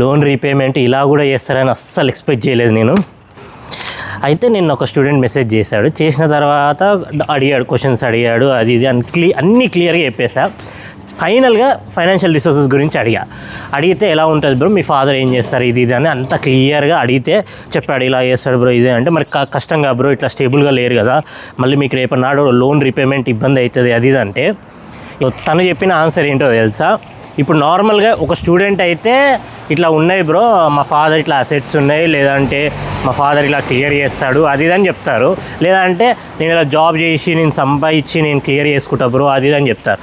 Loan repayment ఇలా కూడా చేస్తారని అస్సలు ఎక్స్పెక్ట్ చేయలేదు నేను. అయితే నేను ఒక స్టూడెంట్ మెసేజ్ చేశాడు, చేసిన తర్వాత అడిగాడు, క్వశ్చన్స్ అడిగాడు, అది ఇది అన్నీ క్లియర్గా చెప్పేసా. ఫైనల్గా ఫైనాన్షియల్ రిసోర్సెస్ గురించి అడిగితే ఎలా ఉంటుంది బ్రో, మీ ఫాదర్ ఏం చేస్తారు ఇది ఇది అని అంత క్లియర్గా అడిగితే చెప్పాడు, ఇలా చేస్తాడు బ్రో ఇదే అంటే. మరి కష్టంగా బ్రో, ఇట్లా స్టేబుల్గా లేరు కదా, మళ్ళీ మీకు రేపన్నాడు లోన్ రీపేమెంట్ ఇబ్బంది అవుతుంది అది ఇది అంటే, తను చెప్పిన ఆన్సర్ ఏంటో తెలుసా? ఇప్పుడు నార్మల్గా ఒక స్టూడెంట్ అయితే ఇట్లా ఉన్నాయి బ్రో, మా ఫాదర్ ఇట్లా అసెట్స్ ఉన్నాయి, లేదంటే మా ఫాదర్ ఇలా క్లియర్ చేస్తాడు అది ఇది అని చెప్తారు. లేదంటే నేను ఇలా జాబ్ చేసి నేను సంపాదించి నేను క్లియర్ చేసుకుంటా బ్రో అది ఇది అని చెప్తారు.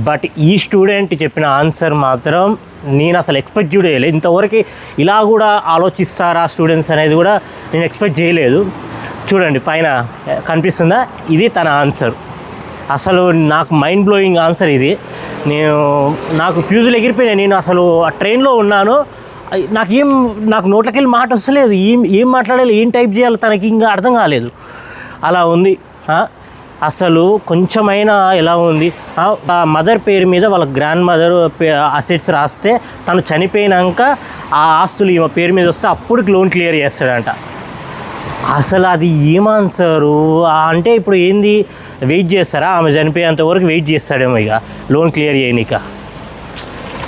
బట్ ఈ స్టూడెంట్ చెప్పిన ఆన్సర్ మాత్రం నేను అసలు ఎక్స్పెక్ట్ చేయలేదు. ఇంతవరకు ఇలా కూడా ఆలోచిస్తారా స్టూడెంట్స్ అనేది కూడా నేను ఎక్స్పెక్ట్ చేయలేదు. చూడండి పైన కనిపిస్తుందా, ఇది తన ఆన్సర్. అసలు నాకు మైండ్ బ్లోయింగ్ ఆన్సర్ ఇది. నాకు ఫ్యూజులు ఎగిరిపోయినాయి. నేను అసలు ఆ ట్రైన్లో ఉన్నాను, నాకు నోట్లకెళ్ళి మాట వస్తలేదు, ఏం మాట్లాడాలి, ఏం టైప్ చేయాలి తనకి ఇంకా అర్థం కాలేదు. అలా ఉంది. అసలు కొంచెమైనా ఎలా ఉంది, ఆ మదర్ పేరు మీద వాళ్ళ గ్రాండ్ మదర్ అసెట్స్ రాస్తే తను చనిపోయినాక ఆ ఆస్తులు ఈమె పేరు మీద వస్తే అప్పుడు లోన్ క్లియర్ చేస్తాడంట. అసలు అది ఏం ఆన్సరు అంటే, ఇప్పుడు ఏంది వెయిట్ చేస్తారా, ఆమె చనిపోయేంత వరకు వెయిట్ చేస్తాడేమో ఇక లోన్ క్లియర్ చేయనీక.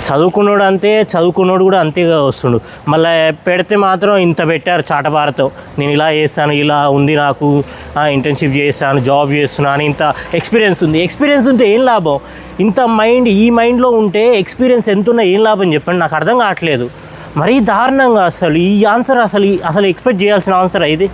చదువుకున్నోడు కూడా అంతేగా వస్తుండు. మళ్ళీ పెడితే మాత్రం ఇంత పెట్టారు చాటబారతో, నేను ఇలా చేస్తాను, ఇలా ఉంది, నాకు ఇంటర్న్షిప్ చేస్తాను, జాబ్ చేస్తున్నాను, ఇంత ఎక్స్పీరియన్స్ ఉంటే ఏం లాభం? ఇంత ఈ మైండ్లో ఉంటే ఎక్స్పీరియన్స్ ఎంత ఉన్నా ఏం లాభం చెప్పండి, నాకు అర్థం కావట్లేదు. మరీ దారుణంగా అసలు ఈ ఆన్సర్ అసలు ఎక్స్పెక్ట్ చేయాల్సిన ఆన్సర్ ఇది.